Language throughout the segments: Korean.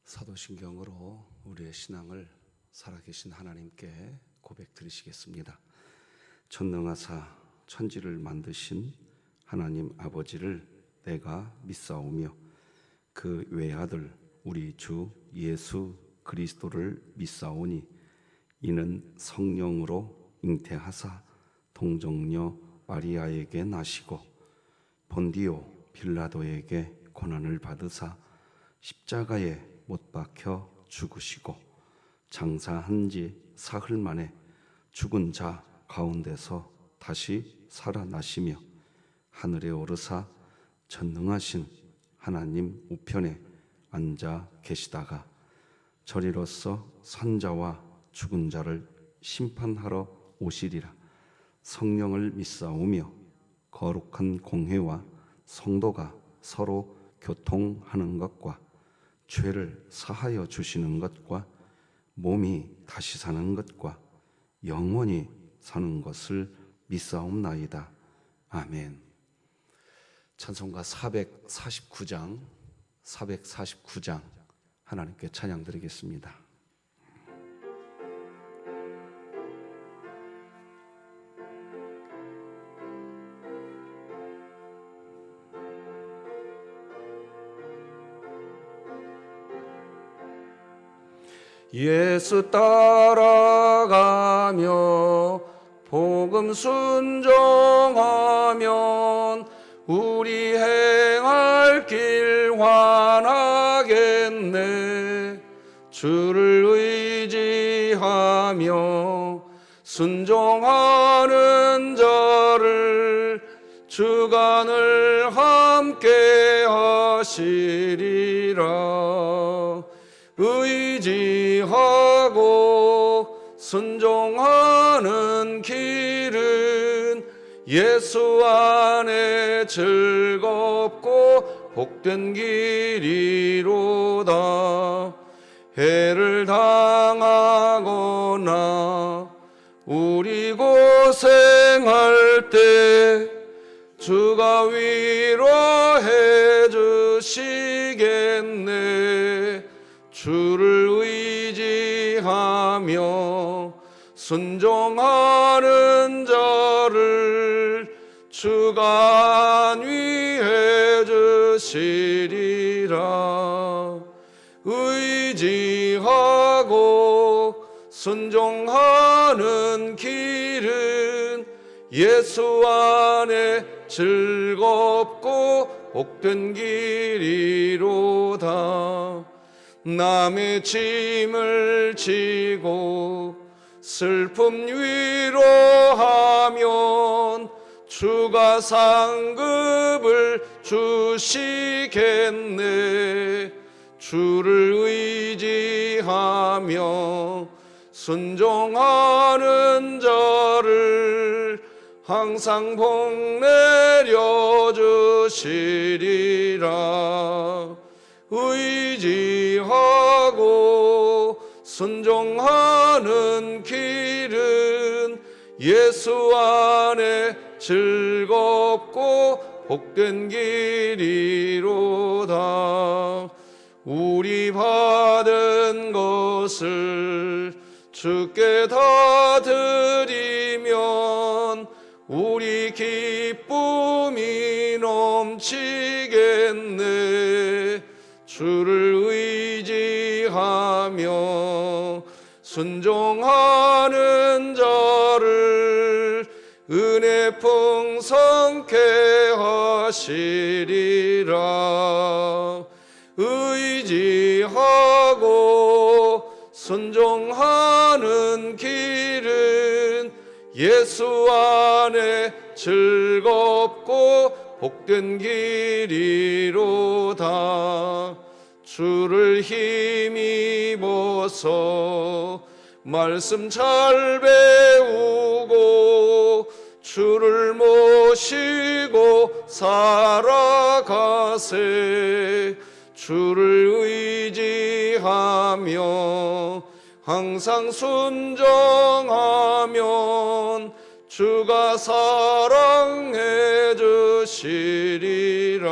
사도신경으로 우리의 신앙을 살아계신 하나님께 고백드리시겠습니다. 전능하사 천지를 만드신 하나님 아버지를 내가 믿사오며 그 외아들 우리 주 예수 그리스도를 믿사오니 이는 성령으로 잉태하사 동정녀 마리아에게 나시고 본디오 빌라도에게 고난을 받으사 십자가에 못 박혀 죽으시고 장사한 지 사흘 만에 죽은 자 가운데서 다시 살아나시며 하늘에 오르사 전능하신 하나님 우편에 앉아 계시다가 저리로서 산자와 죽은 자를 심판하러 오시리라. 성령을 믿사오며 거룩한 공회와 성도가 서로 교통하는 것과 죄를 사하여 주시는 것과 몸이 다시 사는 것과 영원히 사는 것을 믿사옵나이다. 아멘. 찬송가 449장 하나님께 찬양 드리겠습니다. 예수 따라가며 복음 순종하면 우리 행할 길 환하겠네. 주를 의지하며 순종하는 자를 주가 늘 함께 하시리라. 의지하고 순종하는 길은 예수 안에 즐겁고 복된 길이로다. 해를 당하거나 우리 고생할 때 주가 위로해 주시겠네. 주를 의지하며 순종하는 자를 주가 안위해 주시리라. 의지하고 순종하는 길은 예수 안에 즐겁고 복된 길이로다. 남의 짐을 지고 슬픔 위로하면 주가 상급을 주시겠네. 주를 의지하며 순종하는 자를 항상 복 내려 주시리라. 의지하고 순종하는 길은 예수 안에 즐겁고 복된 길이로다. 우리 받은 것을 주께 다 드리면 우리 기쁨이 넘치겠네. 주를 의지하며 순종하는 자를 은혜 풍성케 하시리라. 의지하고 순종하는 길은 예수 안에 즐겁고 복된 길이로다. 주를 힘입어서 말씀 잘 배우고 주를 모시고 살아가세. 주를 의지하며 항상 순종하면 주가 사랑해 주시리라.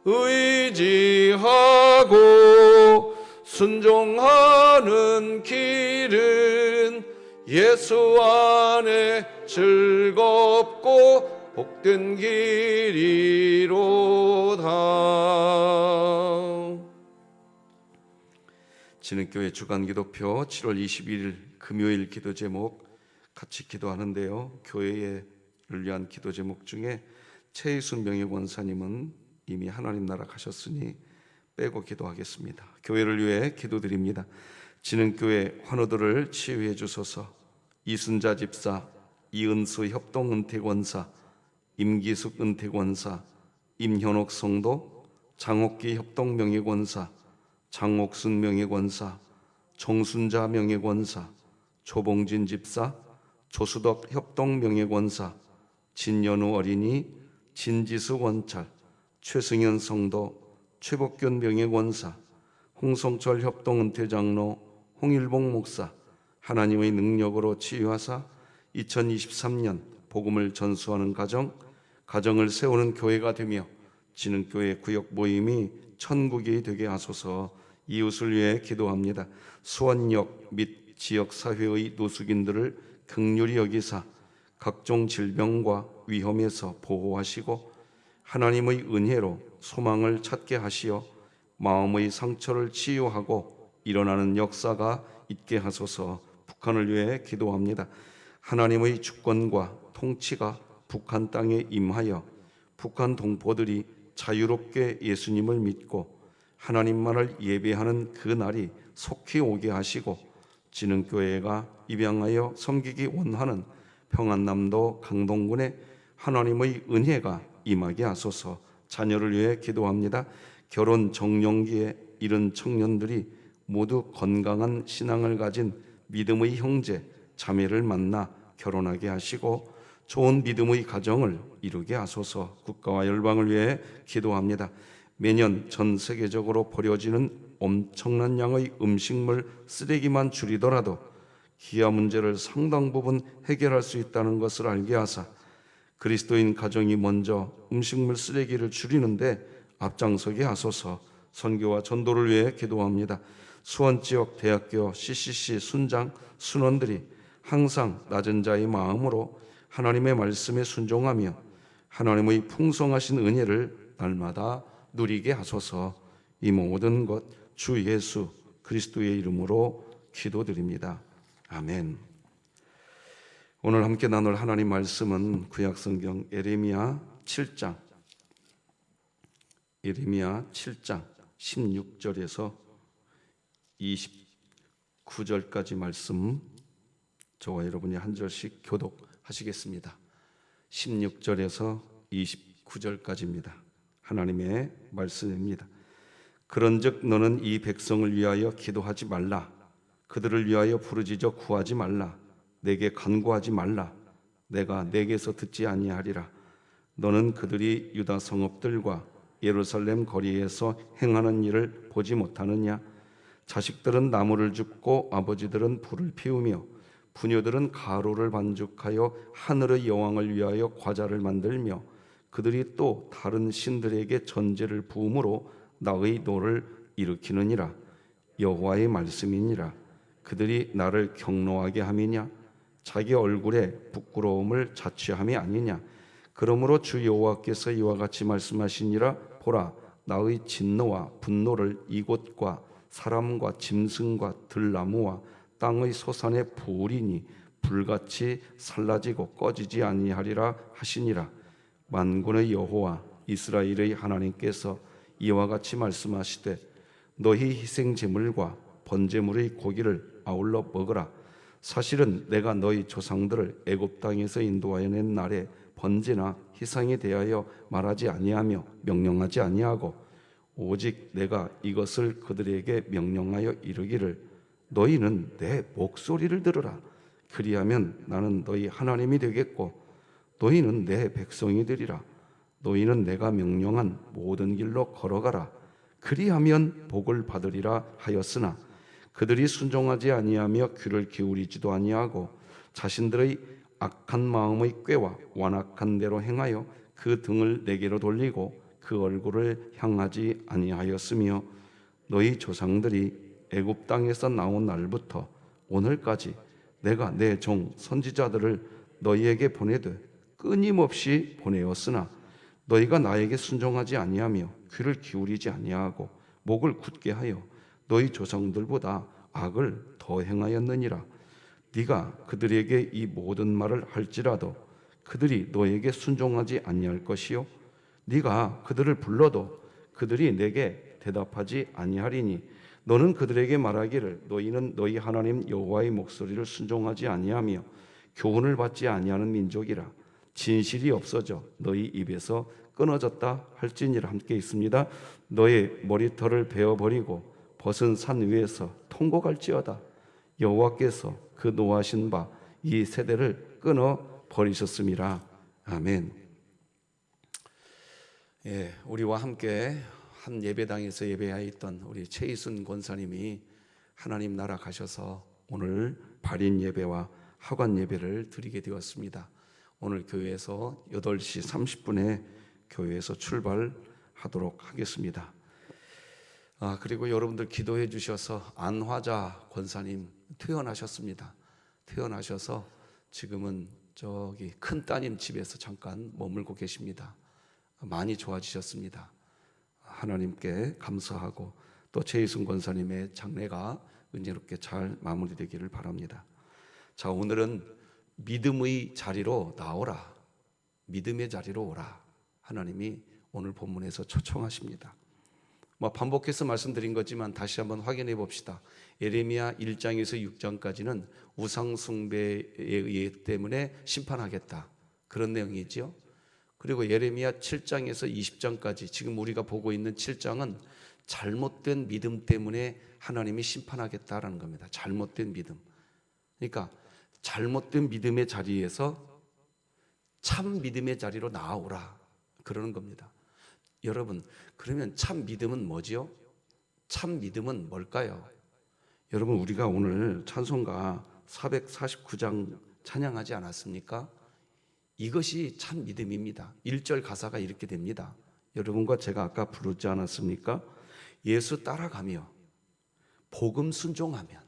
의지하고 순종하는 길은 예수 안에 즐겁고 복된 길이로다. 진흥교회 주간기도표 7월 21일 금요일 기도 제목 같이 기도하는데요. 교회를 위한 기도 제목 중에 최희순 명예권사님은 이미 하나님 나라 가셨으니 빼고 기도하겠습니다. 교회를 위해 기도드립니다. 진흥교회 환우들을 치유해 주소서. 이순자 집사, 이은수 협동은퇴권사, 임기숙 은퇴권사, 임현옥 성도, 장옥기 협동명예권사, 장옥순 명예권사, 정순자 명예권사, 조봉진 집사, 조수덕 협동명예권사, 진연우 어린이, 진지수 원찰, 최승현 성도, 최복균 명예권사, 홍성철 협동은퇴장로, 홍일봉 목사, 하나님의 능력으로 치유하사 2023년 복음을 전수하는 가정을 세우는 교회가 되며 진흥교회 구역 모임이 천국이 되게 하소서. 이웃을 위해 기도합니다. 수원역 및 지역사회의 노숙인들을 긍휼히 여기사 각종 질병과 위험에서 보호하시고 하나님의 은혜로 소망을 찾게 하시어 마음의 상처를 치유하고 일어나는 역사가 있게 하소서. 북한을 위해 기도합니다. 하나님의 주권과 통치가 북한 땅에 임하여 북한 동포들이 자유롭게 예수님을 믿고 하나님만을 예배하는 그 날이 속히 오게 하시고 진흥교회가 입양하여 섬기기 원하는 평안남도 강동군에 하나님의 은혜가 임하게 하소서. 자녀를 위해 기도합니다. 결혼 정년기에 이른 청년들이 모두 건강한 신앙을 가진 믿음의 형제 자매를 만나 결혼하게 하시고 좋은 믿음의 가정을 이루게 하소서. 국가와 열방을 위해 기도합니다. 매년 전 세계적으로 버려지는 엄청난 양의 음식물 쓰레기만 줄이더라도 기아 문제를 상당 부분 해결할 수 있다는 것을 알게 하사 그리스도인 가정이 먼저 음식물 쓰레기를 줄이는데 앞장서게 하소서. 선교와 전도를 위해 기도합니다. 수원 지역 대학교 CCC 순장 순원들이 항상 낮은 자의 마음으로 하나님의 말씀에 순종하며 하나님의 풍성하신 은혜를 날마다 누리게 하소서. 이 모든 것 주 예수 그리스도의 이름으로 기도드립니다. 아멘. 오늘 함께 나눌 하나님 말씀은 구약성경 예레미야 7장 16절에서 29절까지 말씀, 저와 여러분이 한 절씩 교독하시겠습니다. 16절에서 29절까지입니다. 하나님의 말씀입니다. 그런즉 너는 이 백성을 위하여 기도하지 말라. 그들을 위하여 부르짖어 구하지 말라. 내게 간구하지 말라. 내가 내게서 듣지 아니하리라. 너는 그들이 유다 성읍들과 예루살렘 거리에서 행하는 일을 보지 못하느냐? 자식들은 나무를 줍고 아버지들은 불을 피우며 부녀들은 가루를 반죽하여 하늘의 여왕을 위하여 과자를 만들며 그들이 또 다른 신들에게 전제를 부음으로 나의 노를 일으키느니라. 여호와의 말씀이니라. 그들이 나를 경노하게 함이냐? 자기 얼굴에 부끄러움을 자취함이 아니냐? 그러므로 주 여호와께서 이와 같이 말씀하시니라. 보라, 나의 진노와 분노를 이곳과 사람과 짐승과 들나무와 땅의 소산에 부으리니 불같이 살라지고 꺼지지 아니하리라 하시니라. 만군의 여호와 이스라엘의 하나님께서 이와 같이 말씀하시되 너희 희생 제물과 번제물의 고기를 아울러 먹으라. 사실은 내가 너희 조상들을 애굽 땅에서 인도하여 낸 날에 번제나 희생에 대하여 말하지 아니하며 명령하지 아니하고 오직 내가 이것을 그들에게 명령하여 이르기를 너희는 내 목소리를 들으라. 그리하면 나는 너희 하나님이 되겠고 너희는 내 백성이 되리라. 너희는 내가 명령한 모든 길로 걸어가라. 그리하면 복을 받으리라 하였으나 그들이 순종하지 아니하며 귀를 기울이지도 아니하고 자신들의 악한 마음의 꾀와 완악한 대로 행하여 그 등을 내게로 돌리고 그 얼굴을 향하지 아니하였으며 너희 조상들이 애굽 땅에서 나온 날부터 오늘까지 내가 내 종 선지자들을 너희에게 보내되 끊임없이 보내었으나 너희가 나에게 순종하지 아니하며 귀를 기울이지 아니하고 목을 굳게 하여 너희 조상들보다 악을 더 행하였느니라. 네가 그들에게 이 모든 말을 할지라도 그들이 너에게 순종하지 아니할 것이요 네가 그들을 불러도 그들이 내게 대답하지 아니하리니 너는 그들에게 말하기를 너희는 너희 하나님 여호와의 목소리를 순종하지 아니하며 교훈을 받지 아니하는 민족이라. 진실이 없어져 너희 입에서 끊어졌다 할지니라. 함께 있습니다. 너의 머리털을 베어버리고 벗은 산 위에서 통곡할지어다. 여호와께서 그 노하신 바 이 세대를 끊어 버리셨음이라. 아멘. 예, 우리와 함께 한 예배당에서 예배하였던 우리 최희순 권사님이 하나님 나라 가셔서 오늘 발인 예배와 하관 예배를 드리게 되었습니다. 오늘 교회에서 8시 30분에 교회에서 출발하도록 하겠습니다. 그리고 여러분들 기도해 주셔서 안화자 권사님 퇴원하셨습니다. 퇴원하셔서 지금은 저기 큰 따님 집에서 잠깐 머물고 계십니다. 많이 좋아지셨습니다. 하나님께 감사하고 또 최희순 권사님의 장례가 은혜롭게 잘 마무리되기를 바랍니다. 자, 오늘은 믿음의 자리로 나오라, 믿음의 자리로 오라, 하나님이 오늘 본문에서 초청하십니다. 반복해서 말씀드린 거지만 다시 한번 확인해 봅시다. 예레미야 1장에서 6장까지는 우상 숭배에 의해 때문에 심판하겠다, 그런 내용이지요. 그리고 예레미야 7장에서 20장까지 지금 우리가 보고 있는 7장은 잘못된 믿음 때문에 하나님이 심판하겠다라는 겁니다. 잘못된 믿음. 그러니까 잘못된 믿음의 자리에서 참 믿음의 자리로 나아오라, 그러는 겁니다. 여러분, 그러면 참 믿음은 뭐지요? 참 믿음은 뭘까요? 여러분, 우리가 오늘 찬송가 449장 찬양하지 않았습니까? 이것이 참 믿음입니다. 1절 가사가 이렇게 됩니다. 여러분과 제가 아까 부르지 않았습니까? 예수 따라가며 복음 순종하면,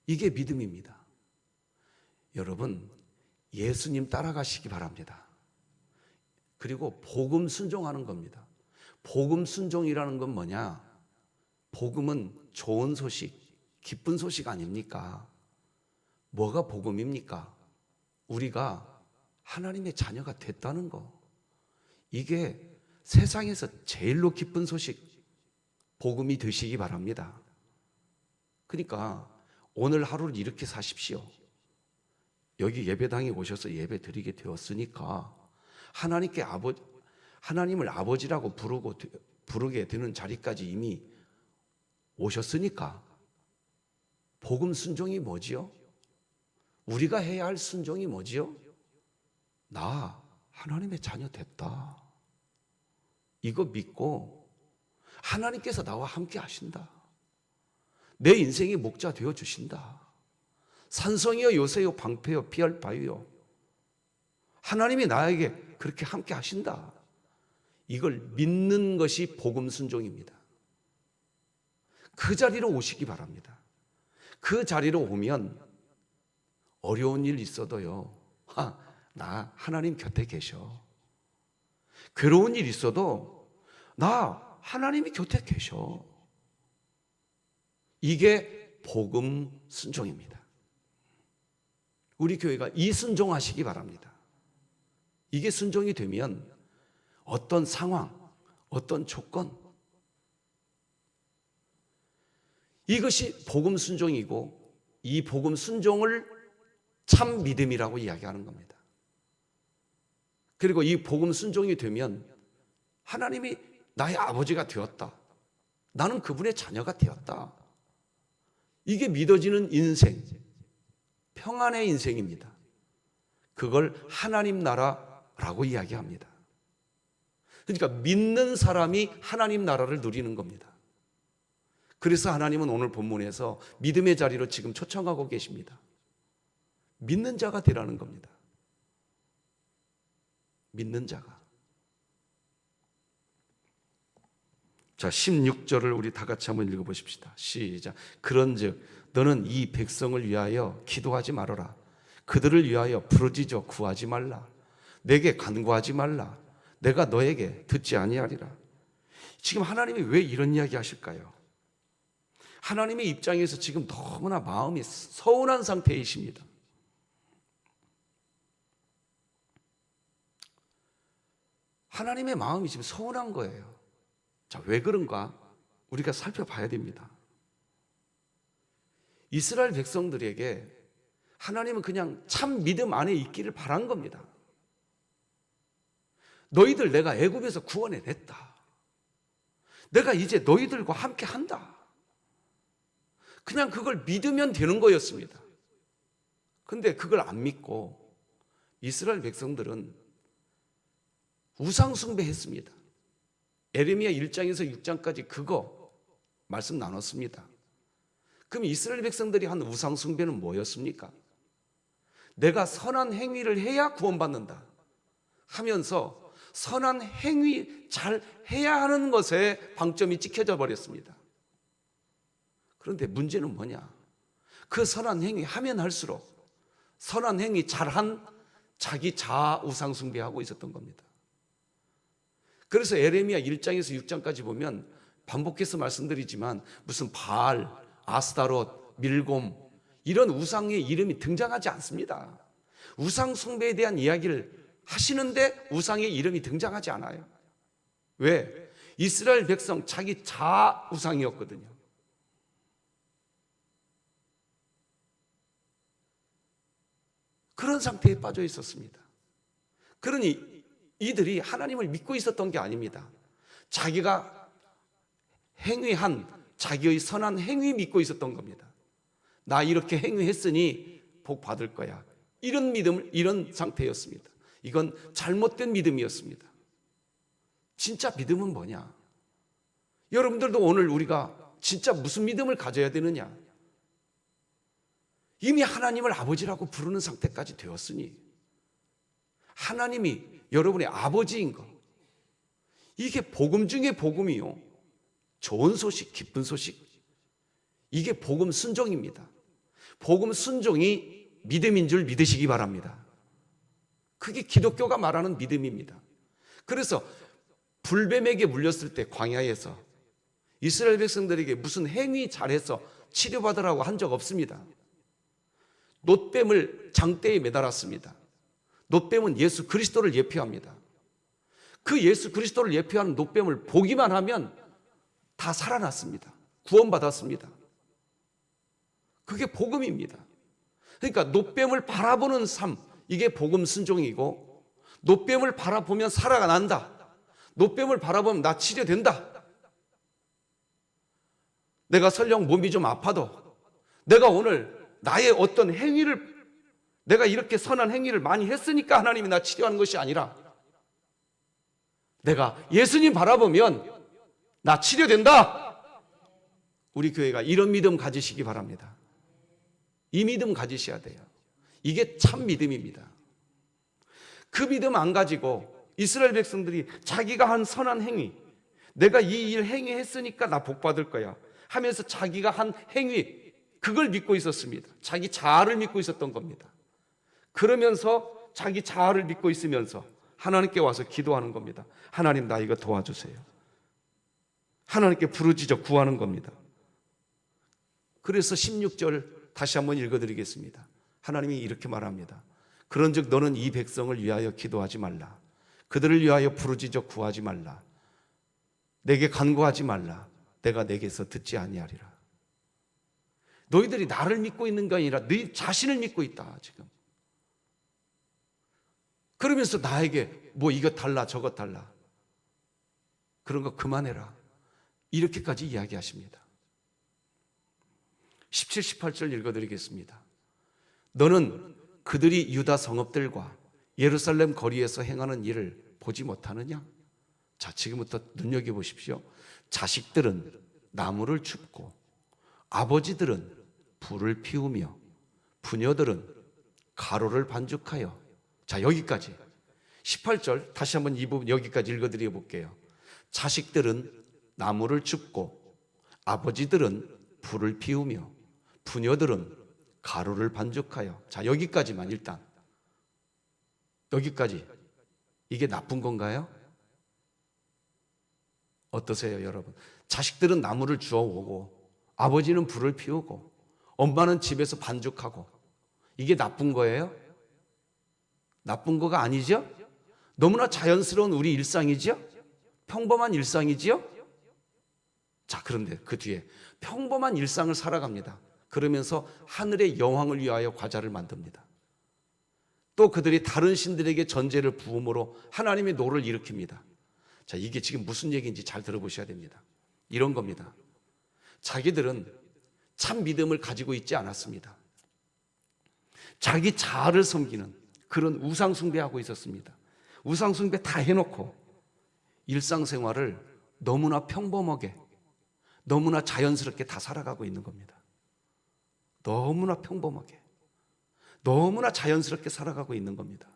이게 믿음입니다. 여러분, 예수님 따라가시기 바랍니다. 그리고 복음 순종하는 겁니다. 복음 순종이라는 건 뭐냐? 복음은 좋은 소식, 기쁜 소식 아닙니까? 뭐가 복음입니까? 우리가 하나님의 자녀가 됐다는 거. 이게 세상에서 제일로 기쁜 소식, 복음이 되시기 바랍니다. 그러니까 오늘 하루를 이렇게 사십시오. 여기 예배당에 오셔서 예배 드리게 되었으니까 하나님을 아버지라고 부르게 되는 자리까지 이미 오셨으니까 복음 순종이 뭐지요? 우리가 해야 할 순종이 뭐지요? 나 하나님의 자녀 됐다, 이거 믿고 하나님께서 나와 함께 하신다, 내 인생의 목자 되어 주신다, 산성이여 요새여 방패여 피할 바위여, 하나님이 나에게 그렇게 함께 하신다, 이걸 믿는 것이 복음 순종입니다. 그 자리로 오시기 바랍니다. 그 자리로 오면 어려운 일 있어도요, 나 하나님 곁에 계셔. 괴로운 일 있어도 나 하나님이 곁에 계셔. 이게 복음 순종입니다. 우리 교회가 이 순종하시기 바랍니다. 이게 순종이 되면 어떤 상황, 어떤 조건, 이것이 복음 순종이고, 이 복음 순종을 참 믿음이라고 이야기하는 겁니다. 그리고 이 복음 순종이 되면 하나님이 나의 아버지가 되었다, 나는 그분의 자녀가 되었다, 이게 믿어지는 인생, 평안의 인생입니다. 그걸 하나님 나라라고 이야기합니다. 그러니까 믿는 사람이 하나님 나라를 누리는 겁니다. 그래서 하나님은 오늘 본문에서 믿음의 자리로 지금 초청하고 계십니다. 믿는 자가 되라는 겁니다. 믿는 자가. 자, 16절을 우리 다 같이 한번 읽어보십시다. 시작. 그런즉 너는 이 백성을 위하여 기도하지 말아라. 그들을 위하여 부르짖어 구하지 말라. 내게 간구하지 말라. 내가 너에게 듣지 아니하리라. 지금 하나님이 왜 이런 이야기 하실까요? 하나님의 입장에서 지금 너무나 마음이 서운한 상태이십니다. 하나님의 마음이 지금 서운한 거예요. 자, 왜 그런가? 우리가 살펴봐야 됩니다. 이스라엘 백성들에게 하나님은 그냥 참 믿음 안에 있기를 바란 겁니다. 너희들 내가 애굽에서 구원해냈다. 내가 이제 너희들과 함께 한다. 그냥 그걸 믿으면 되는 거였습니다. 근데 그걸 안 믿고 이스라엘 백성들은 우상 숭배했습니다. 에레미야 1장에서 6장까지 그거 말씀 나눴습니다. 그럼 이스라엘 백성들이 한 우상 숭배는 뭐였습니까? 내가 선한 행위를 해야 구원받는다 하면서 선한 행위 잘 해야 하는 것에 방점이 찍혀져 버렸습니다. 그런데 문제는 뭐냐? 그 선한 행위 하면 할수록 선한 행위 잘한 자기 자아 우상 숭배하고 있었던 겁니다. 그래서 에레미야 1장에서 6장까지 보면 반복해서 말씀드리지만 무슨 바알, 아스타롯, 밀곰 이런 우상의 이름이 등장하지 않습니다. 우상 숭배에 대한 이야기를 하시는데 우상의 이름이 등장하지 않아요. 왜? 이스라엘 백성 자기 자아 우상이었거든요. 그런 상태에 빠져 있었습니다. 그러니 이들이 하나님을 믿고 있었던 게 아닙니다. 자기가 행위한 자기의 선한 행위 믿고 있었던 겁니다. 나 이렇게 행위했으니 복 받을 거야. 이런 믿음을, 이런 상태였습니다. 이건 잘못된 믿음이었습니다. 진짜 믿음은 뭐냐? 여러분들도 오늘 우리가 진짜 무슨 믿음을 가져야 되느냐? 이미 하나님을 아버지라고 부르는 상태까지 되었으니 하나님이 여러분의 아버지인 것, 이게 복음 중에 복음이요. 좋은 소식, 기쁜 소식. 이게 복음 순종입니다. 복음 순종이 믿음인 줄 믿으시기 바랍니다. 그게 기독교가 말하는 믿음입니다. 그래서 불뱀에게 물렸을 때 광야에서 이스라엘 백성들에게 무슨 행위 잘해서 치료받으라고 한 적 없습니다. 놋뱀을 장대에 매달았습니다. 놋뱀은 예수 그리스도를 예표합니다. 그 예수 그리스도를 예표하는 놋뱀을 보기만 하면 다 살아났습니다. 구원받았습니다. 그게 복음입니다. 그러니까 놋뱀을 바라보는 삶, 이게 복음 순종이고, 놋뱀을 바라보면 살아가 난다. 놋뱀을 바라보면 나 치료된다. 내가 설령 몸이 좀 아파도 내가 오늘 나의 어떤 행위를, 내가 이렇게 선한 행위를 많이 했으니까 하나님이 나 치료하는 것이 아니라 내가 예수님 바라보면 나 치료된다. 우리 교회가 이런 믿음 가지시기 바랍니다. 이 믿음 가지셔야 돼요. 이게 참 믿음입니다. 그 믿음 안 가지고 이스라엘 백성들이 자기가 한 선한 행위, 내가 이 일 행위했으니까 나 복 받을 거야 하면서 자기가 한 행위, 그걸 믿고 있었습니다. 자기 자아를 믿고 있었던 겁니다. 그러면서 자기 자아를 믿고 있으면서 하나님께 와서 기도하는 겁니다. 하나님, 나 이거 도와주세요. 하나님께 부르짖어 구하는 겁니다. 그래서 16절 다시 한번 읽어드리겠습니다. 하나님이 이렇게 말합니다. 그런즉 너는 이 백성을 위하여 기도하지 말라. 그들을 위하여 부르짖어 구하지 말라. 내게 간구하지 말라. 내가 내게서 듣지 아니하리라. 너희들이 나를 믿고 있는 게 아니라 너희 자신을 믿고 있다 지금. 그러면서 나에게 뭐 이것 달라 저것 달라 그런 거 그만해라 이렇게까지 이야기하십니다. 17, 18절 읽어드리겠습니다. 너는 그들이 유다 성읍들과 예루살렘 거리에서 행하는 일을 보지 못하느냐? 자, 지금부터 눈여겨보십시오. 자식들은 나무를 줍고 아버지들은 불을 피우며 부녀들은 가루를 반죽하여. 자, 여기까지 18절 다시 한번 이 부분 여기까지 읽어드려 볼게요. 자식들은 나무를 줍고 아버지들은 불을 피우며 부녀들은 가루를 반죽하여. 자, 여기까지만 일단. 여기까지. 이게 나쁜 건가요? 어떠세요, 여러분? 자식들은 나무를 주워오고 아버지는 불을 피우고 엄마는 집에서 반죽하고, 이게 나쁜 거예요? 나쁜 거가 아니죠? 너무나 자연스러운 우리 일상이죠? 평범한 일상이지요? 자, 그런데 그 뒤에 평범한 일상을 살아갑니다. 그러면서 하늘의 여왕을 위하여 과자를 만듭니다. 또 그들이 다른 신들에게 전제를 부음으로 하나님의 노를 일으킵니다. 자, 이게 지금 무슨 얘기인지 잘 들어보셔야 됩니다. 이런 겁니다. 자기들은 참 믿음을 가지고 있지 않았습니다. 자기 자아를 섬기는 그런 우상 숭배하고 있었습니다. 우상 숭배 다 해놓고 일상생활을 너무나 평범하게, 너무나 자연스럽게 다 살아가고 있는 겁니다. 너무나 평범하게, 너무나 자연스럽게 살아가고 있는 겁니다.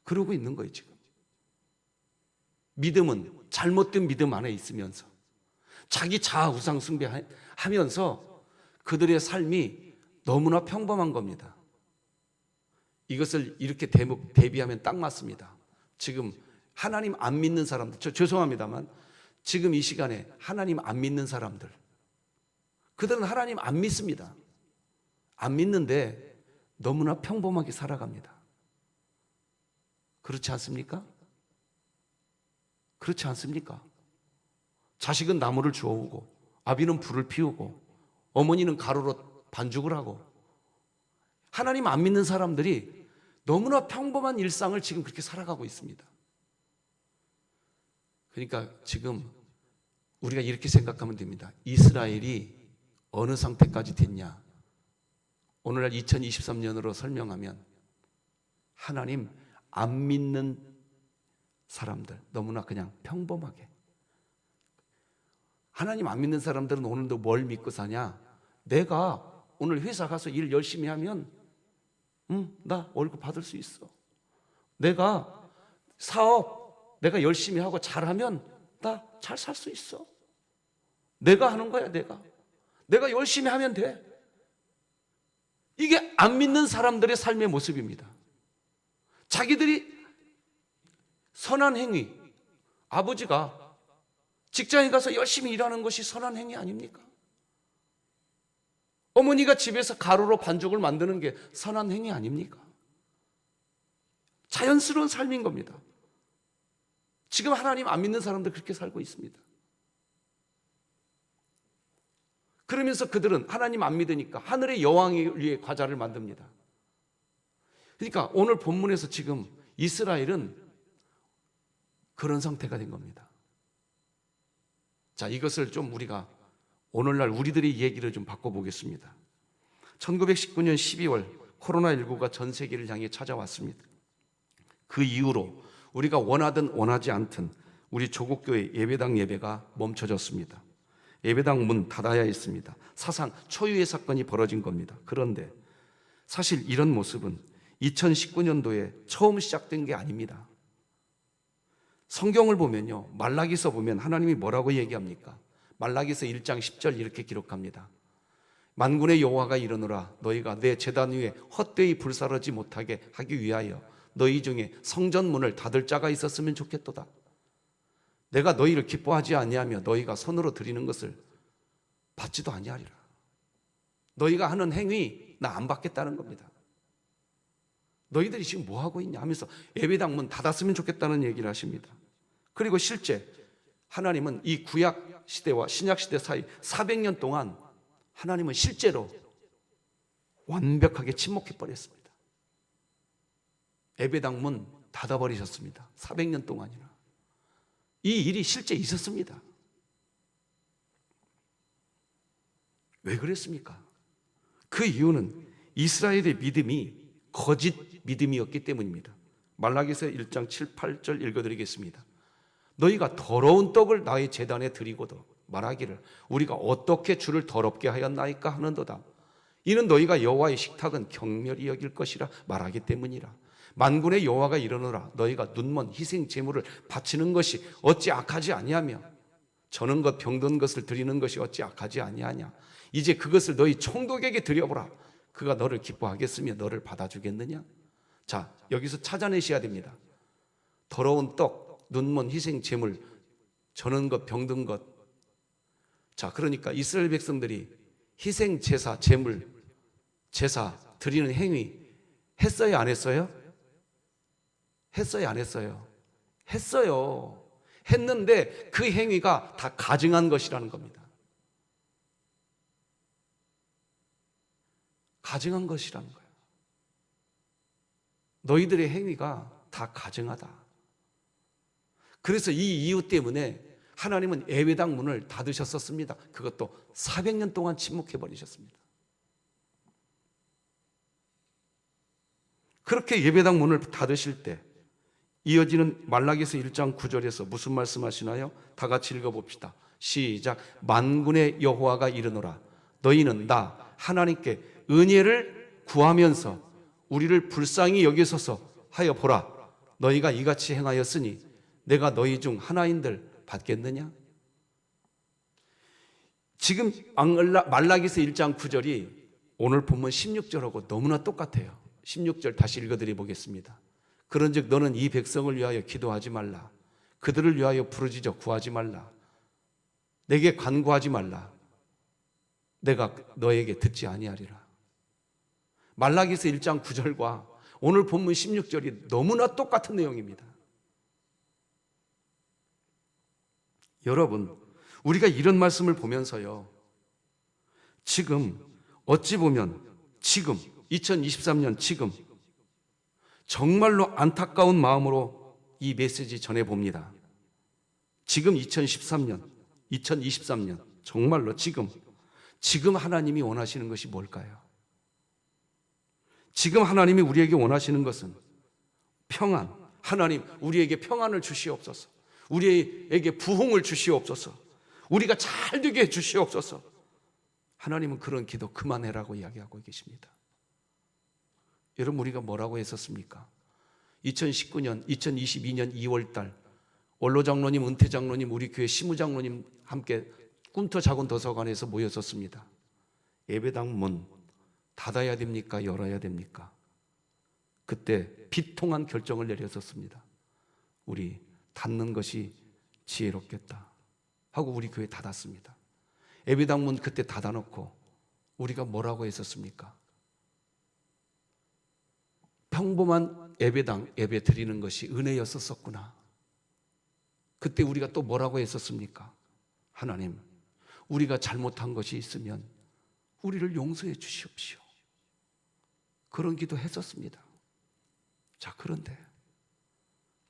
그러고 있는 거예요, 지금. 믿음은 잘못된 믿음 안에 있으면서 자기 자아 우상 숭배하면서 그들의 삶이 너무나 평범한 겁니다. 이것을 이렇게 대비하면 딱 맞습니다. 지금 하나님 안 믿는 사람들, 죄송합니다만 지금 이 시간에 하나님 안 믿는 사람들, 그들은 하나님 안 믿습니다. 안 믿는데 너무나 평범하게 살아갑니다. 그렇지 않습니까? 그렇지 않습니까? 자식은 나무를 주워오고 아비는 불을 피우고 어머니는 가루로 반죽을 하고, 하나님 안 믿는 사람들이 너무나 평범한 일상을 지금 그렇게 살아가고 있습니다. 그러니까 지금 우리가 이렇게 생각하면 됩니다. 이스라엘이 어느 상태까지 됐냐? 오늘날 2023년으로 설명하면 하나님 안 믿는 사람들, 너무나 그냥 평범하게. 하나님 안 믿는 사람들은 오늘도 뭘 믿고 사냐? 내가 오늘 회사 가서 일 열심히 하면 나 월급 받을 수 있어. 내가 사업 내가 열심히 하고 잘하면 나 잘 살 수 있어. 내가 하는 거야. 내가 열심히 하면 돼. 이게 안 믿는 사람들의 삶의 모습입니다. 자기들이 선한 행위, 아버지가 직장에 가서 열심히 일하는 것이 선한 행위 아닙니까? 어머니가 집에서 가루로 반죽을 만드는 게 선한 행위 아닙니까? 자연스러운 삶인 겁니다. 지금 하나님 안 믿는 사람들 그렇게 살고 있습니다. 그러면서 그들은 하나님 안 믿으니까 하늘의 여왕을 위해 과자를 만듭니다. 그러니까 오늘 본문에서 지금 이스라엘은 그런 상태가 된 겁니다. 자, 이것을 좀 우리가 오늘날 우리들의 얘기를 좀 바꿔보겠습니다. 1919년 12월 코로나19가 전 세계를 향해 찾아왔습니다. 그 이후로 우리가 원하든 원하지 않든 우리 조국교회 예배당 예배가 멈춰졌습니다. 예배당 문 닫아야 했습니다. 사상 초유의 사건이 벌어진 겁니다. 그런데 사실 이런 모습은 2019년도에 처음 시작된 게 아닙니다. 성경을 보면요, 말라기서 보면 하나님이 뭐라고 얘기합니까? 말라기서 1장 10절 이렇게 기록합니다. 만군의 여호와가 이르노라, 너희가 내 제단 위에 헛되이 불사르지 못하게 하기 위하여 너희 중에 성전문을 닫을 자가 있었으면 좋겠도다. 내가 너희를 기뻐하지 아니하며 너희가 손으로 드리는 것을 받지도 아니하리라. 너희가 하는 행위 나 안 받겠다는 겁니다. 너희들이 지금 뭐 하고 있냐 하면서 예배당 문 닫았으면 좋겠다는 얘기를 하십니다. 그리고 실제 하나님은 이 구약 시대와 신약 시대 사이 400년 동안 하나님은 실제로 완벽하게 침묵해 버렸습니다. 예배당 문 닫아버리셨습니다. 400년 동안이나. 이 일이 실제 있었습니다. 왜 그랬습니까? 그 이유는 이스라엘의 믿음이 거짓 믿음이었기 때문입니다. 말라기서 1장 7, 8절 읽어드리겠습니다. 너희가 더러운 떡을 나의 제단에 드리고도 말하기를 우리가 어떻게 주를 더럽게 하였나이까 하는도다. 이는 너희가 여호와의 식탁은 경멸히 여길 것이라 말하기 때문이라. 만군의 여호와가 이르노라, 너희가 눈먼 희생 제물을 바치는 것이 어찌 악하지 아니하며 저는 것 병든 것을 드리는 것이 어찌 악하지 아니하냐. 이제 그것을 너희 총독에게 드려보라. 그가 너를 기뻐하겠으며 너를 받아주겠느냐. 자, 여기서 찾아내셔야 됩니다. 더러운 떡, 눈먼 희생 제물, 저는 것 병든 것. 자, 그러니까 이스라엘 백성들이 희생 제사, 제물, 제사 드리는 행위 했어요, 안 했어요? 했어요, 안 했어요? 했어요. 했는데 그 행위가 다 가증한 것이라는 겁니다. 가증한 것이라는 거예요. 너희들의 행위가 다 가증하다. 그래서 이 이유 때문에 하나님은 예배당 문을 닫으셨었습니다. 그것도 400년 동안 침묵해 버리셨습니다. 그렇게 예배당 문을 닫으실 때 이어지는 말라기서 1장 9절에서 무슨 말씀하시나요? 다 같이 읽어봅시다. 시작. 만군의 여호와가 이르노라. 너희는 나 하나님께 은혜를 구하면서 우리를 불쌍히 여기소서 하여 보라. 너희가 이같이 행하였으니 내가 너희 중 하나인들 받겠느냐? 지금 말라기서 1장 9절이 오늘 본문 16절하고 너무나 똑같아요. 16절 다시 읽어드려 보겠습니다. 그런즉 너는 이 백성을 위하여 기도하지 말라. 그들을 위하여 부르짖어 구하지 말라. 내게 간구하지 말라. 내가 너에게 듣지 아니하리라. 말라기서 1장 9절과 오늘 본문 16절이 너무나 똑같은 내용입니다. 여러분, 우리가 이런 말씀을 보면서요, 지금 어찌 보면 지금 2023년 지금 정말로 안타까운 마음으로 이 메시지 전해봅니다. 지금 2023년 정말로 지금 하나님이 원하시는 것이 뭘까요? 지금 하나님이 우리에게 원하시는 것은 평안. 하나님 우리에게 평안을 주시옵소서. 우리에게 부흥을 주시옵소서. 우리가 잘 되게 해 주시옵소서. 하나님은 그런 기도 그만해라고 이야기하고 계십니다. 여러분, 우리가 뭐라고 했었습니까? 2019년 2022년 2월달 원로장로님, 은퇴장로님, 우리 교회 시무장로님 함께 꿈터 작은 도서관에서 모였었습니다. 예배당 문 닫아야 됩니까? 열어야 됩니까? 그때 비통한 결정을 내렸었습니다. 우리 닫는 것이 지혜롭겠다 하고 우리 교회 닫았습니다. 예배당 문 그때 닫아놓고 우리가 뭐라고 했었습니까? 평범한 예배당 예배 드리는 것이 은혜였었구나. 그때 우리가 또 뭐라고 했었습니까? 하나님, 우리가 잘못한 것이 있으면 우리를 용서해 주시옵시오. 그런 기도 했었습니다. 자, 그런데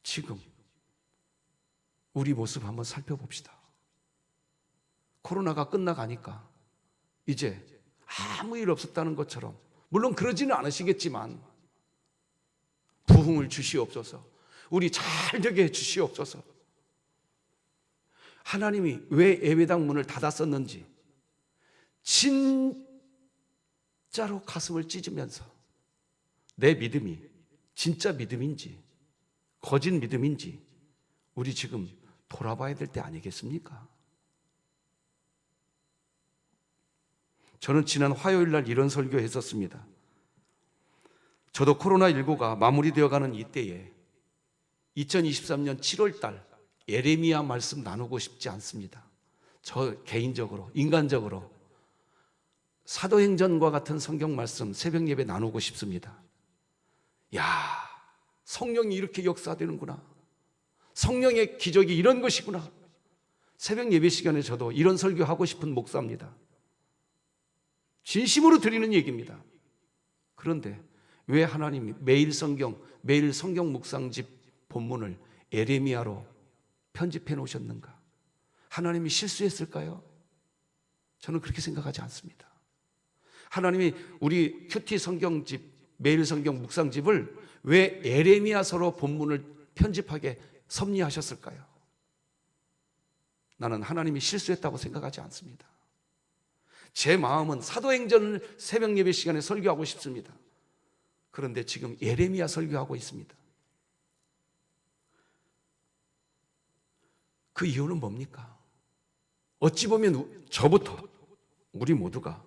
지금 우리 모습 한번 살펴봅시다. 코로나가 끝나가니까 이제 아무 일 없었다는 것처럼, 물론 그러지는 않으시겠지만 부흥을 주시옵소서. 우리 잘 되게 해 주시옵소서. 하나님이 왜 예배당 문을 닫았었는지 진짜로 가슴을 찢으면서 내 믿음이 진짜 믿음인지 거짓 믿음인지 우리 지금 돌아봐야 될 때 아니겠습니까? 저는 지난 화요일 날 이런 설교했었습니다. 저도 코로나19가 마무리되어가는 이때에 2023년 7월 달 예레미야 말씀 나누고 싶지 않습니다. 저 개인적으로, 인간적으로 사도행전과 같은 성경 말씀 새벽 예배 나누고 싶습니다. 야, 성령이 이렇게 역사되는구나. 성령의 기적이 이런 것이구나. 새벽 예배 시간에 저도 이런 설교하고 싶은 목사입니다. 진심으로 드리는 얘기입니다. 그런데 왜 하나님이 매일 성경 묵상집 본문을 예레미야로 편집해 놓으셨는가? 하나님이 실수했을까요? 저는 그렇게 생각하지 않습니다. 하나님이 우리 큐티 성경집, 매일 성경 묵상집을 왜 예레미야서로 본문을 편집하게 섭리하셨을까요? 나는 하나님이 실수했다고 생각하지 않습니다. 제 마음은 사도행전을 새벽 예배 시간에 설교하고 싶습니다. 그런데 지금 예레미야 설교하고 있습니다. 그 이유는 뭡니까? 어찌 보면 저부터 우리 모두가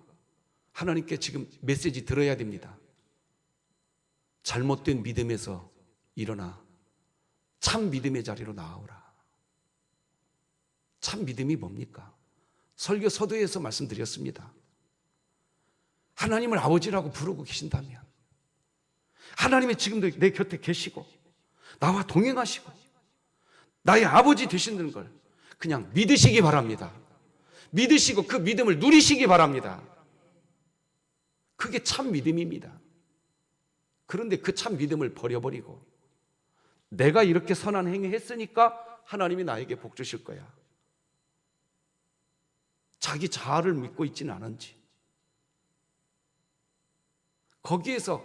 하나님께 지금 메시지 들어야 됩니다. 잘못된 믿음에서 일어나 참 믿음의 자리로 나아오라. 참 믿음이 뭡니까? 설교 서두에서 말씀드렸습니다. 하나님을 아버지라고 부르고 계신다면, 하나님이 지금도 내 곁에 계시고 나와 동행하시고 나의 아버지 되시는 걸 그냥 믿으시기 바랍니다. 믿으시고 그 믿음을 누리시기 바랍니다. 그게 참 믿음입니다. 그런데 그 참 믿음을 버려버리고 내가 이렇게 선한 행위 했으니까 하나님이 나에게 복 주실 거야, 자기 자아를 믿고 있지는 않은지, 거기에서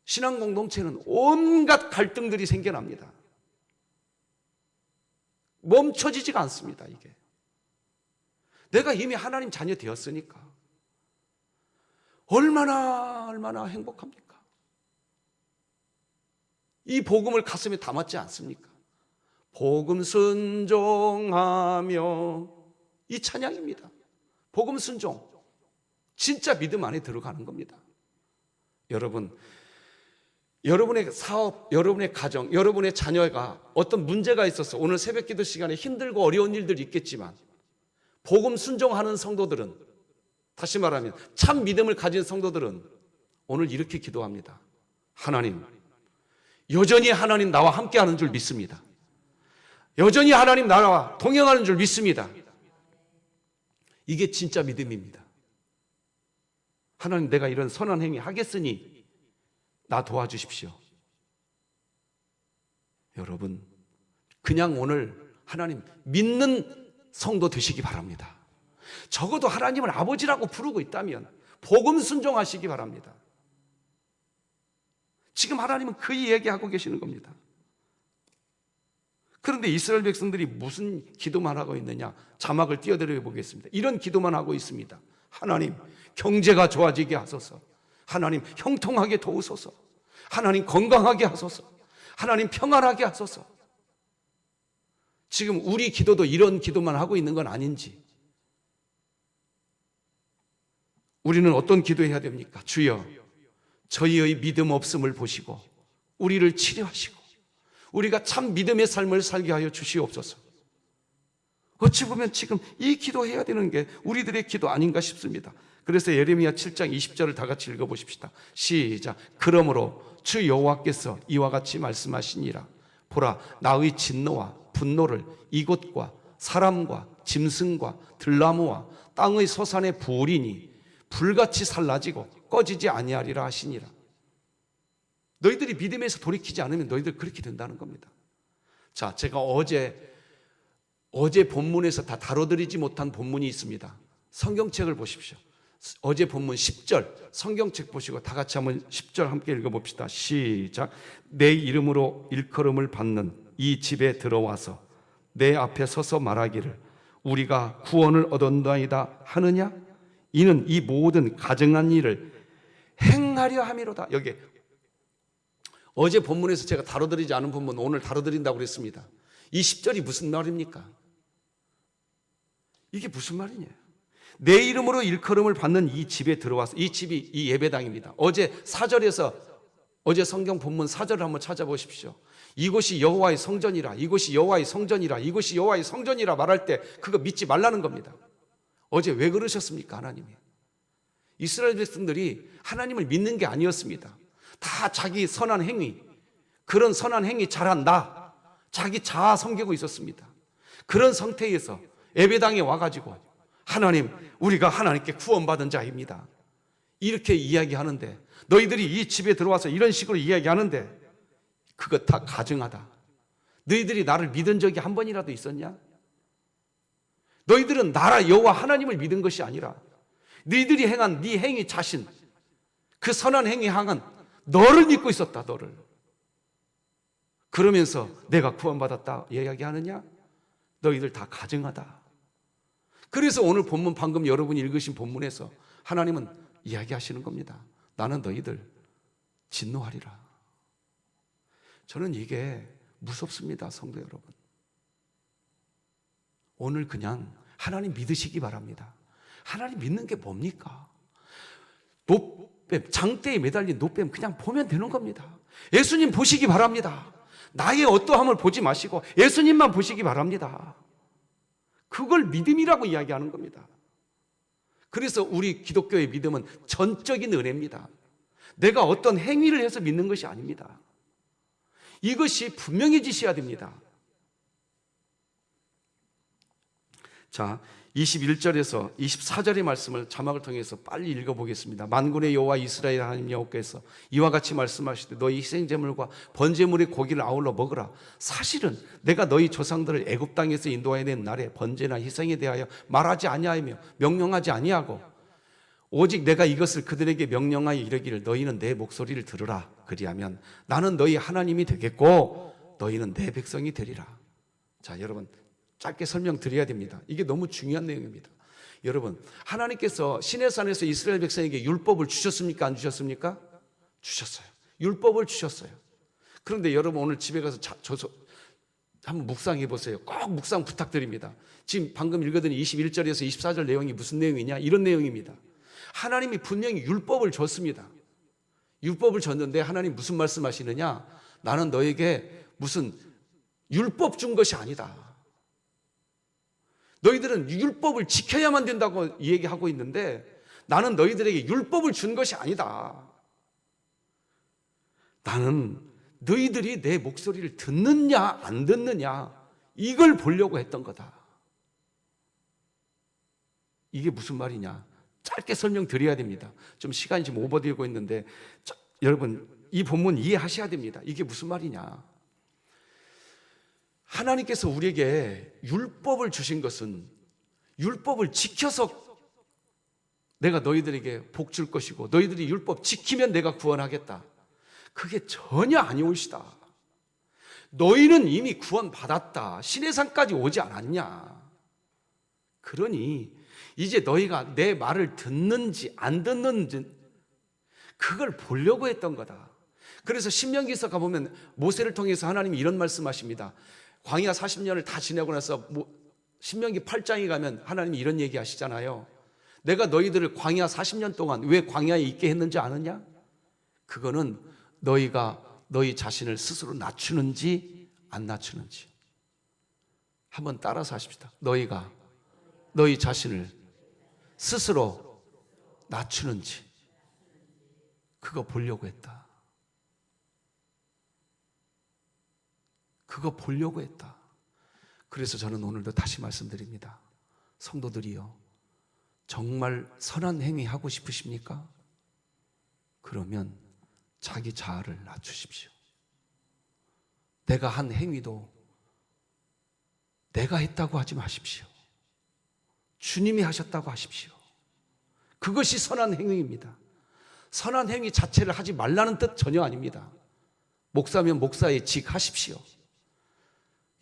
신앙 공동체는 온갖 갈등들이 생겨납니다. 멈춰지지가 않습니다. 이게 내가 이미 하나님 자녀 되었으니까 얼마나 행복합니까? 이 복음을 가슴에 담았지 않습니까? 복음 순종하며, 이 찬양입니다. 복음 순종, 진짜 믿음 안에 들어가는 겁니다. 여러분, 여러분의 사업, 여러분의 가정, 여러분의 자녀가 어떤 문제가 있어서 오늘 새벽 기도 시간에 힘들고 어려운 일들이 있겠지만, 복음 순종하는 성도들은, 다시 말하면 참 믿음을 가진 성도들은 오늘 이렇게 기도합니다. 하나님, 여전히 하나님 나와 함께하는 줄 믿습니다. 여전히 하나님 나와 동행하는 줄 믿습니다. 이게 진짜 믿음입니다. 하나님, 내가 이런 선한 행위 하겠으니 나 도와주십시오. 여러분, 그냥 오늘 하나님 믿는 성도 되시기 바랍니다. 적어도 하나님을 아버지라고 부르고 있다면 복음 순종하시기 바랍니다. 지금 하나님은 그 이야기하고 계시는 겁니다. 그런데 이스라엘 백성들이 무슨 기도만 하고 있느냐? 자막을 띄워드려 보겠습니다. 이런 기도만 하고 있습니다. 하나님, 경제가 좋아지게 하소서. 하나님, 형통하게 도우소서. 하나님, 건강하게 하소서. 하나님, 평안하게 하소서. 지금 우리 기도도 이런 기도만 하고 있는 건 아닌지, 우리는 어떤 기도해야 됩니까? 주여, 저희의 믿음 없음을 보시고 우리를 치료하시고 우리가 참 믿음의 삶을 살게 하여 주시옵소서. 어찌 보면 지금 이 기도해야 되는 게 우리들의 기도 아닌가 싶습니다. 그래서 예레미야 7장 20절을 다 같이 읽어보십시다. 시작. 그러므로 주 여호와께서 이와 같이 말씀하시니라. 보라, 나의 진노와 분노를 이곳과 사람과 짐승과 들나무와 땅의 소산에 부으리니 불같이 살라지고 꺼지지 아니하리라 하시니라. 너희들이 믿음에서 돌이키지 않으면 너희들 그렇게 된다는 겁니다. 자, 제가 어제 본문에서 다 다뤄드리지 못한 본문이 있습니다. 성경책을 보십시오. 어제 본문 10절 성경책 보시고 다 같이 한번 10절 함께 읽어봅시다. 시작. 내 이름으로 일컬음을 받는 이 집에 들어와서 내 앞에 서서 말하기를 우리가 구원을 얻었나이다 하느냐? 이는 이 모든 가증한 일을 행하려 함이로다. 여기 어제 본문에서 제가 다뤄드리지 않은 본문 오늘 다뤄드린다고 그랬습니다. 이 10절이 무슨 말입니까? 이게 무슨 말이냐? 내 이름으로 일컬음을 받는 이 집에 들어와서, 이 집이 이 예배당입니다. 어제 4절에서 어제 성경 본문 4절을 한번 찾아보십시오. 이곳이 여호와의 성전이라, 이곳이 여호와의 성전이라, 이곳이 여호와의 성전이라 말할 때 그거 믿지 말라는 겁니다. 어제 왜 그러셨습니까? 하나님이 이스라엘 백성들이 하나님을 믿는 게 아니었습니다. 다 자기 선한 행위, 그런 선한 행위 잘한다, 자기 자아 섬기고 있었습니다. 그런 상태에서 예배당에 와가지고 하나님, 우리가 하나님께 구원받은 자입니다, 이렇게 이야기하는데, 너희들이 이 집에 들어와서 이런 식으로 이야기하는데 그것 다 가증하다. 너희들이 나를 믿은 적이 한 번이라도 있었냐? 너희들은 나라 여호와 하나님을 믿은 것이 아니라 너희들이 행한 네 행위 자신, 그 선한 행위 향한 너를 믿고 있었다. 너를. 그러면서 내가 구원받았다 이야기하느냐? 너희들 다 가증하다. 그래서 오늘 본문, 방금 여러분이 읽으신 본문에서 하나님은 이야기하시는 겁니다. 나는 너희들 진노하리라. 저는 이게 무섭습니다. 성도 여러분, 오늘 그냥 하나님 믿으시기 바랍니다. 하나님 믿는 게 뭡니까? 노뱀, 장대에 매달린 노뱀 그냥 보면 되는 겁니다. 예수님 보시기 바랍니다. 나의 어떠함을 보지 마시고 예수님만 보시기 바랍니다. 그걸 믿음이라고 이야기하는 겁니다. 그래서 우리 기독교의 믿음은 전적인 은혜입니다. 내가 어떤 행위를 해서 믿는 것이 아닙니다. 이것이 분명해지셔야 됩니다. 자, 21절에서 24절의 말씀을 자막을 통해서 빨리 읽어보겠습니다. 만군의 여호와 이스라엘 하나님 여호와께서 이와 같이 말씀하시되 너희 희생제물과 번제물의 고기를 아울러 먹으라. 사실은 내가 너희 조상들을 애굽 땅에서 인도하여 낸 날에 번제나 희생에 대하여 말하지 아니하며 명령하지 아니하고 오직 내가 이것을 그들에게 명령하여 이르기를 너희는 내 목소리를 들으라. 그리하면 나는 너희 하나님이 되겠고 너희는 내 백성이 되리라. 자, 여러분 짧게 설명드려야 됩니다. 이게 너무 중요한 내용입니다. 여러분, 하나님께서 시내산에서 이스라엘 백성에게 율법을 주셨습니까? 안 주셨습니까? 주셨어요. 율법을 주셨어요. 그런데 여러분 오늘 집에 가서 한번 묵상해 보세요. 꼭 묵상 부탁드립니다. 지금 방금 읽었더니 21절에서 24절 내용이 무슨 내용이냐? 이런 내용입니다. 하나님이 분명히 율법을 줬습니다. 율법을 줬는데 하나님 무슨 말씀하시느냐? 나는 너에게 무슨 율법 준 것이 아니다. 너희들은 율법을 지켜야만 된다고 얘기하고 있는데 나는 너희들에게 율법을 준 것이 아니다. 나는 너희들이 내 목소리를 듣느냐 안 듣느냐 이걸 보려고 했던 거다. 이게 무슨 말이냐? 짧게 설명드려야 됩니다. 좀 시간이 지금 오버되고 있는데 여러분 이 본문 이해하셔야 됩니다. 이게 무슨 말이냐? 하나님께서 우리에게 율법을 주신 것은 율법을 지켜서 내가 너희들에게 복 줄 것이고 너희들이 율법 지키면 내가 구원하겠다. 그게 전혀 아니올시다. 너희는 이미 구원받았다. 시내산까지 오지 않았냐. 그러니 이제 너희가 내 말을 듣는지 안 듣는지 그걸 보려고 했던 거다. 그래서 신명기서 가보면 모세를 통해서 하나님이 이런 말씀하십니다. 광야 40년을 다 지내고 나서 신명기 8장에 가면 하나님이 이런 얘기 하시잖아요. 내가 너희들을 광야 40년 동안 왜 광야에 있게 했는지 아느냐? 그거는 너희가 너희 자신을 스스로 낮추는지 안 낮추는지 한번 따라서 하십시다. 너희가 너희 자신을 스스로 낮추는지 그거 보려고 했다. 그거 보려고 했다. 그래서 저는 오늘도 다시 말씀드립니다. 성도들이요, 정말 선한 행위 하고 싶으십니까? 그러면 자기 자아를 낮추십시오. 내가 한 행위도 내가 했다고 하지 마십시오. 주님이 하셨다고 하십시오. 그것이 선한 행위입니다. 선한 행위 자체를 하지 말라는 뜻 전혀 아닙니다. 목사면 목사의 직 하십시오.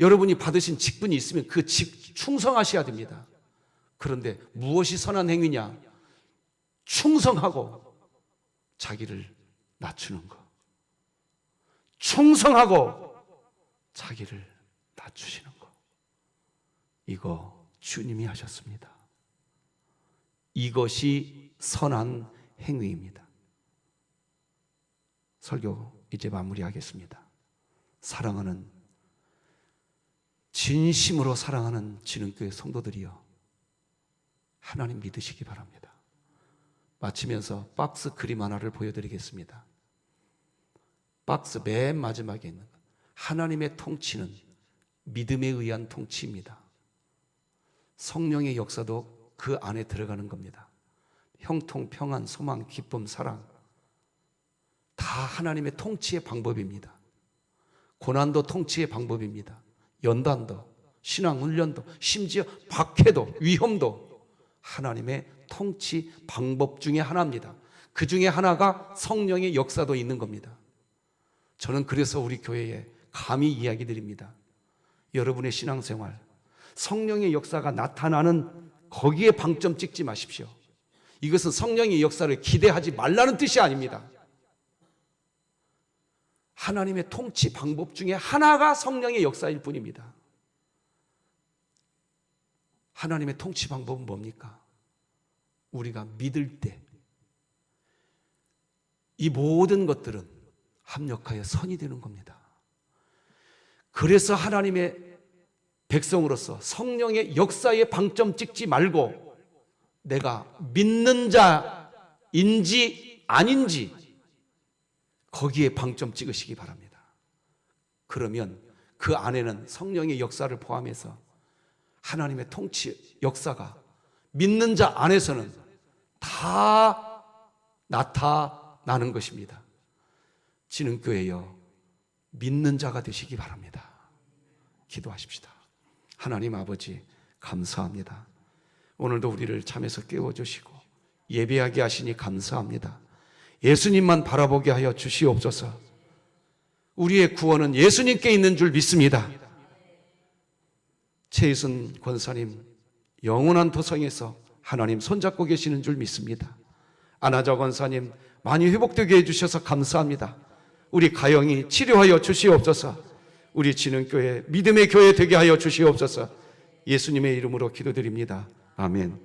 여러분이 받으신 직분이 있으면 그 직 충성하셔야 됩니다. 그런데 무엇이 선한 행위냐? 충성하고 자기를 낮추는 것. 충성하고 자기를 낮추시는 것. 이거 주님이 하셨습니다. 이것이 선한 행위입니다. 설교 이제 마무리하겠습니다. 사랑하는 진심으로 사랑하는 진흥교회 성도들이여, 하나님 믿으시기 바랍니다. 마치면서 박스 그림 하나를 보여드리겠습니다. 박스 맨 마지막에 있는 것. 하나님의 통치는 믿음에 의한 통치입니다. 성령의 역사도 그 안에 들어가는 겁니다. 형통, 평안, 소망, 기쁨, 사랑 다 하나님의 통치의 방법입니다. 고난도 통치의 방법입니다. 연단도, 신앙훈련도, 심지어 박해도, 위험도 하나님의 통치 방법 중에 하나입니다. 그 중에 하나가 성령의 역사도 있는 겁니다. 저는 그래서 우리 교회에 감히 이야기 드립니다. 여러분의 신앙생활, 성령의 역사가 나타나는 거기에 방점 찍지 마십시오. 이것은 성령의 역사를 기대하지 말라는 뜻이 아닙니다. 하나님의 통치 방법 중에 하나가 성령의 역사일 뿐입니다. 하나님의 통치 방법은 뭡니까? 우리가 믿을 때 이 모든 것들은 합력하여 선이 되는 겁니다. 그래서 하나님의 백성으로서 성령의 역사에 방점 찍지 말고 내가 믿는 자인지 아닌지 거기에 방점 찍으시기 바랍니다. 그러면 그 안에는 성령의 역사를 포함해서 하나님의 통치 역사가 믿는 자 안에서는 다 나타나는 것입니다. 진흥교회여, 믿는 자가 되시기 바랍니다. 기도하십시다. 하나님 아버지, 감사합니다. 오늘도 우리를 잠에서 깨워주시고 예배하게 하시니 감사합니다. 예수님만 바라보게 하여 주시옵소서. 우리의 구원은 예수님께 있는 줄 믿습니다. 최희순 권사님 영원한 도성에서 하나님 손잡고 계시는 줄 믿습니다. 안하자 권사님 많이 회복되게 해주셔서 감사합니다. 우리 가영이 치료하여 주시옵소서. 우리 진흥교회 믿음의 교회 되게 하여 주시옵소서. 예수님의 이름으로 기도드립니다. 아멘.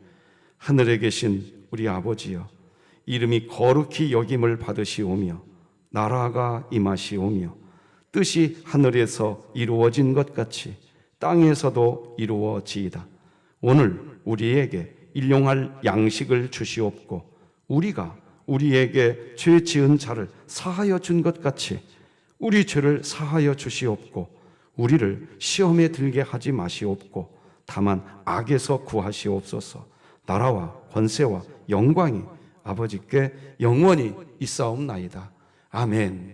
하늘에 계신 우리 아버지여, 이름이 거룩히 여김을 받으시오며 나라가 임하시오며 뜻이 하늘에서 이루어진 것 같이 땅에서도 이루어지이다. 오늘 우리에게 일용할 양식을 주시옵고 우리가 우리에게 죄 지은 자를 사하여 준 것 같이 우리 죄를 사하여 주시옵고 우리를 시험에 들게 하지 마시옵고 다만 악에서 구하시옵소서. 나라와 권세와 영광이 아버지께 영원히 있사옵나이다. 아멘.